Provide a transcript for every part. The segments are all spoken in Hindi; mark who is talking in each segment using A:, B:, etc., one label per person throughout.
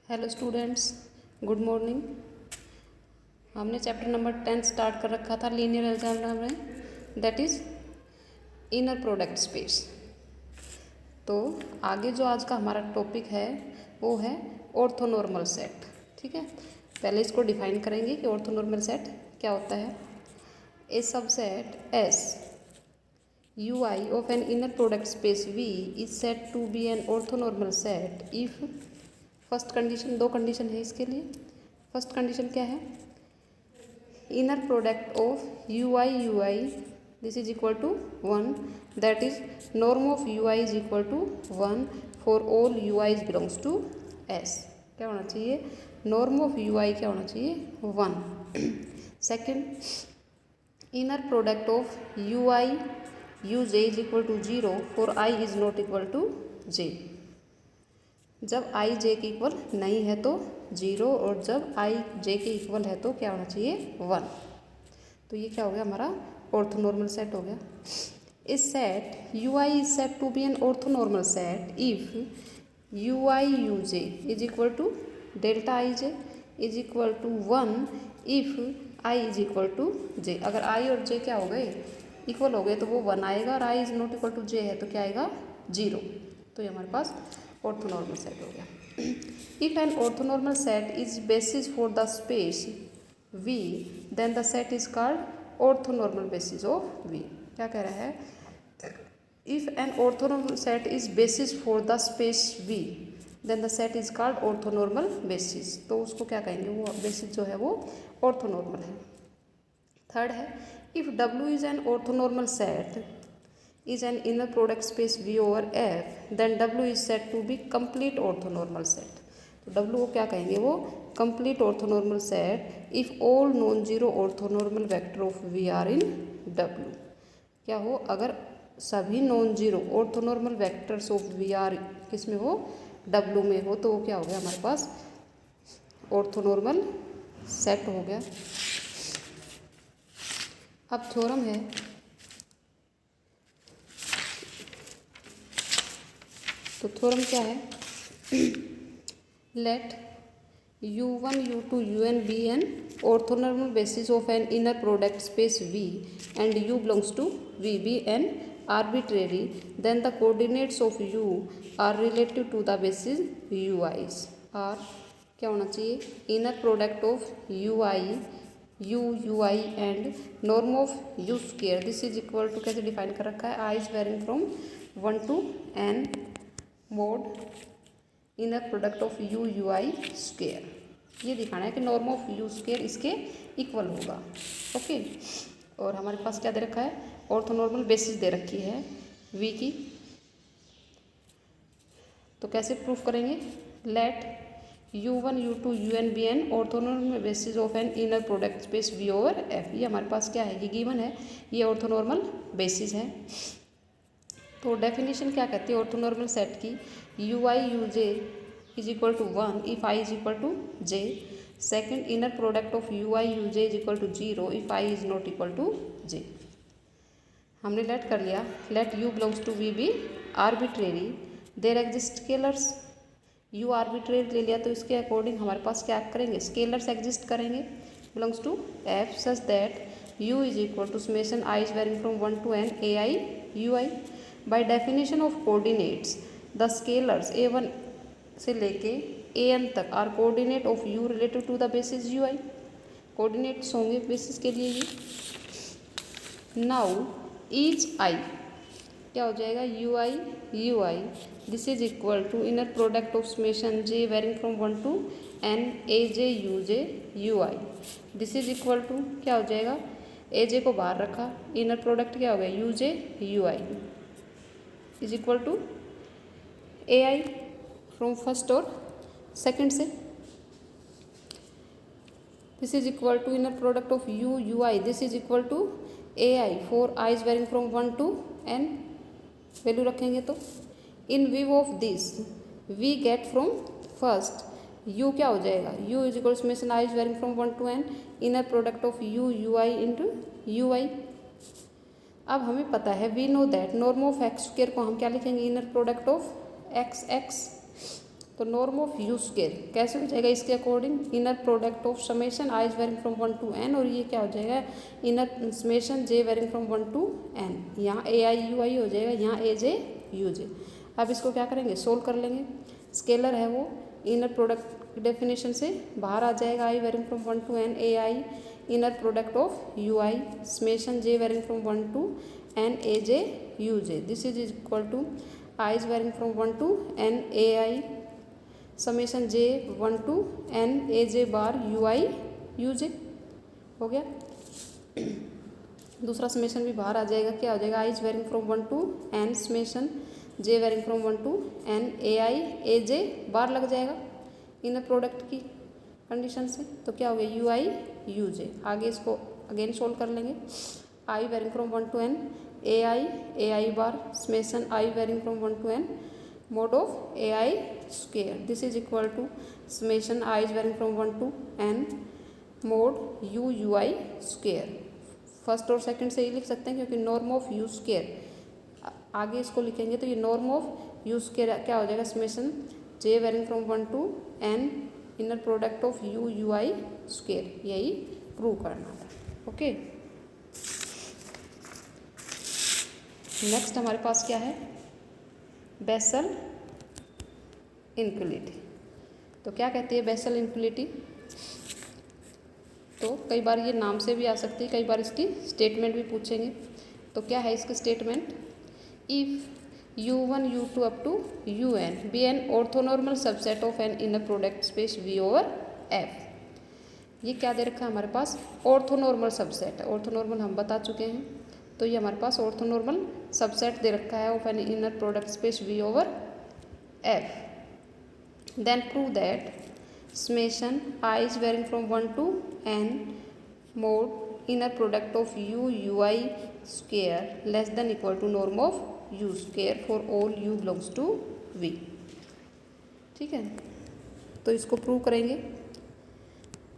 A: Hello students, good morning. हमने चैप्टर नंबर 10 स्टार्ट कर रखा था लीनियर अलजेब्रा में, that is inner product space. तो आगे जो आज का हमारा टॉपिक है वो है ऑर्थोनॉर्मल सेट। ठीक है, पहले इसको डिफाइन करेंगे कि ऑर्थोनॉर्मल सेट क्या होता है। A subset S U I of an inner product space V is said to be an orthonormal set if first condition, दो कंडीशन है इसके लिए। फर्स्ट कंडीशन क्या है, inner product of U I this is equal to 1, that is norm of U I is equal to 1 for all U I belongs to S. क्या होना चाहिए, नॉर्म ऑफ यू आई क्या होना चाहिए, 1। Second, inner product of U I U J is equal to 0 for I is not equal to J. जब आई जे के इक्वल नहीं है तो 0, और जब आई जे के इक्वल है तो क्या होना चाहिए, 1। तो ये क्या हो गया, हमारा ऑर्थोनॉर्मल सेट हो गया। इस set U I is said to be an orthonormal set if U I U J is equal to delta I J is equal to 1 if I is equal to J. अगर आई और जे क्या हो गए, इक्वल हो गए, तो वो 1 आएगा, और आई इज नॉट इक्वल टू जे है तो क्या आएगा, 0। तो ये हमारे पास ऑर्थोनॉर्मल सेट हो गया। If an orthonormal set is basis for the space V then the set is called orthonormal basis of V. क्या कह रहा है, if an orthonormal set is basis for the space V then the set is called orthonormal basis. तो उसको क्या कहेंगे, वो बेसिस जो है वो ऑर्थोनॉर्मल है। थर्ड है, if W is an orthonormal set is an inner product space V over F, then W is said to be complete orthonormal set। तो W को क्या कहेंगे, वो complete orthonormal set if all non-zero orthonormal vector of V are in W। क्या हो, अगर सभी non zero orthonormal vectors of V are किस में हो, W में हो, तो वो क्या हो गया, हमारे पास ऑर्थोनॉर्मल सेट हो गया। अब थ्योरम है, तो थ्योरम क्या है, late u1 u2 un be an orthonormal basis of an inner product space V and u belongs to V be an arbitrary, then the coordinates of u are relative to the basis ui's are क्या होना चाहिए, inner product of ui ui and norm of u square this is equal to, कैसे डिफाइन कर रखा है, i is varying from 1 to n mode inner product of you you I square. ये दिखाना है कि नॉर्म ऑफ यू स्क्वेयर इसके इक्वल होगा। ओके, और हमारे पास क्या दे रखा है, ऑर्थोनॉर्मल बेसिस दे रखी है वी की। तो कैसे प्रूफ करेंगे, let u1 u2 un be an orthonormal basis of an inner product space V over F. ये हमारे पास क्या है, ये गिवन है, ये ऑर्थोनॉर्मल बेसिस है। तो डेफिनेशन क्या कहती है ऑर्थोनॉर्मल सेट की, U I U J is equal to 1 if I is equal to J. Second, inner product of U I U J is equal to 0 if I is not equal to J. हमने लेट कर लिया, let U belongs to V be arbitrary there exist scalars. U arbitrary ले लिया तो इसके अकॉर्डिंग हमारे पास क्या करेंगे, स्केलर्स एग्जिस्ट करेंगे, belongs to F such that u is equal to summation I is varying from 1 to n A i u i. By definition of coordinates, the scalars a1 से लेके an तक are coordinate of u relative to the basis ui। coordinates होंगे basis के लिए ये। now each i क्या हो जाएगा, ui this is equal to inner product of summation j varying from 1 to n aj uj ui this is equal to क्या हो जाएगा, aj को बाहर रखा, inner product क्या हो गया, uj ui is equal to a i from first और सेकेंड से। This is equal to inner product of you you I this is equal to a i for I is varying from 1 to n। Value रखेंगे तो in view of this we get from first u क्या हो जाएगा, u is equal summation I is varying from 1 to n inner product of you you I into you i. अब हमें पता है, we know that norm of x square को हम क्या लिखेंगे, inner product of x x तो नॉर्म ऑफ यू स्क्वायर कैसे हो जाएगा इसके according, inner product of summation I is varying from 1 to n, और ये क्या हो जाएगा inner summation J varying from 1 to n। यहाँ ए आई यू आई हो जाएगा, यहाँ ए जे यू जे। अब इसको क्या करेंगे, सोल्व कर लेंगे। स्केलर है वो, इनर प्रोडक्ट डेफिनेशन से बाहर आ जाएगा, I varying from 1 to n A I inner product of U I summation J varying from 1 to n A J U J. This is equal to I is varying from 1 to n A I summation J 1 to n A J bar U I U J. हो गया। दूसरा समेशन भी बाहर आ जाएगा, क्या हो जाएगा I is varying from 1 to n summation J varying from 1 to n A I A J bar लग जाएगा इनर प्रोडक्ट की कंडीशन से, तो क्या हो गया यू आई यू जे। आगे इसको अगेन सोल्व कर लेंगे, I varying from 1 to n A I bar summation I varying from 1 to n mod of A I square. This is equal to summation I is varying from 1 to n mod U you I square. First और सेकंड से ही लिख सकते हैं क्योंकि नॉर्म ऑफ यू स्क्वेयर, आगे इसको लिखेंगे तो ये नॉर्म ऑफ यू स्क्वेयर क्या हो जाएगा summation J varying from 1 to n inner product of you you I square, यही प्रूव करना था। ओके, नेक्स्ट हमारे पास क्या है, बेसल इनक्वलिटी। तो क्या कहती है बेसल इनक्वलिटी, तो कई बार ये नाम से भी आ सकती है, कई बार इसकी स्टेटमेंट भी पूछेंगे। तो क्या है इसका statement, if u1 u2 up to un be an orthonormal subset of an inner product space v over f। ये क्या दे रखा है हमारे पास, ऑर्थोनॉर्मल सबसेट। ऑर्थोनॉर्मल हम बता चुके हैं, तो ये हमारे पास ऑर्थोनॉर्मल सबसेट दे रखा है of an inner product space v over f। Then prove that summation I is varying from 1 to n mod inner product of u u i square less than equal to norm of u square for all u belongs to v। ठीक है, तो इसको प्रूव करेंगे।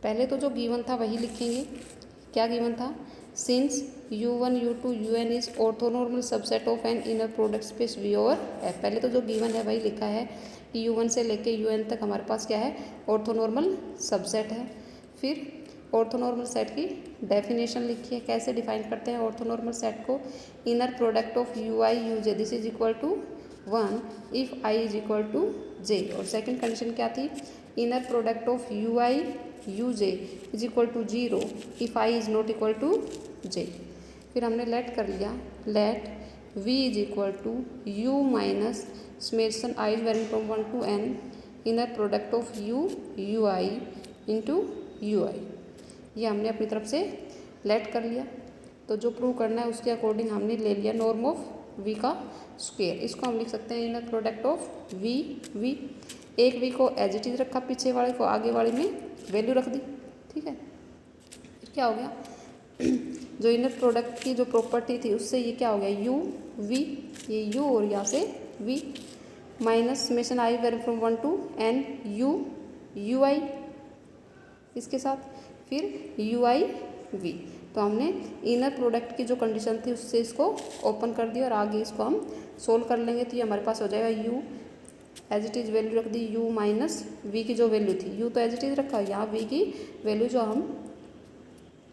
A: पहले तो जो गिवन था वही लिखेंगे। क्या गिवन था, since u1 u2 un is orthonormal subset of an inner product space v over f। पहले तो जो गिवन है वही लिखा है कि u1 से लेके un तक हमारे पास क्या है, ऑर्थोनॉर्मल सबसेट है। फिर ऑर्थोनॉर्मल सेट की डेफिनेशन लिखी है, कैसे डिफाइन करते हैं ऑर्थोनॉर्मल सेट को, inner product of U I U J this is equal to 1 if I is equal to J. और सेकंड कंडीशन क्या थी, inner product of U I U J is equal to 0 if I is not equal to J. फिर हमने लेट कर लिया, let v is equal to U minus summation I is varying from 1 to n inner product of you you I into you I. ये हमने अपनी तरफ से लेट कर लिया। तो जो प्रूव करना है उसके अकॉर्डिंग हमने ले लिया नॉर्म ऑफ v का स्क्वायर। इसको हम लिख सकते हैं इनर प्रोडक्ट ऑफ v। एक v को एज इट इज रखा, पीछे वाले को आगे वाले में वैल्यू रख दी। ठीक है, फिर क्या हो गया, जो इनर प्रोडक्ट की जो प्रॉपर्टी थी उससे ये क्या हो गया u v, ये u और यहाँ से v minus summation I vary from 1 to n u U I इसके साथ फिर यू आई वी। तो हमने इनर प्रोडक्ट की जो कंडीशन थी उससे इसको ओपन कर दिया और आगे इसको हम सोल्व कर लेंगे। तो ये हमारे पास हो जाएगा u as it is value रख दी, यू माइनस वी की जो वैल्यू थी, यू तो एज इट इज़ रखा, यहाँ वी की वैल्यू जो हम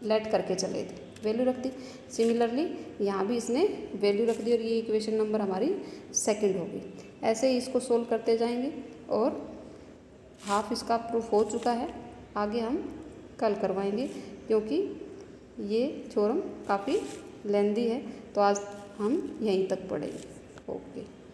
A: लेट करके चले थे वैल्यू रख दी। सिमिलरली यहाँ भी इसने वैल्यू रख दी और ये इक्वेशन नंबर हमारी सेकंड होगी। ऐसे ही इसको सोल्व करते जाएंगे और हाफ इसका प्रूफ हो चुका है, आगे हम कल करवाएंगे क्योंकि ये थ्योरम काफ़ी लेंदी है। तो आज हम यहीं तक पढ़ेंगे। ओके।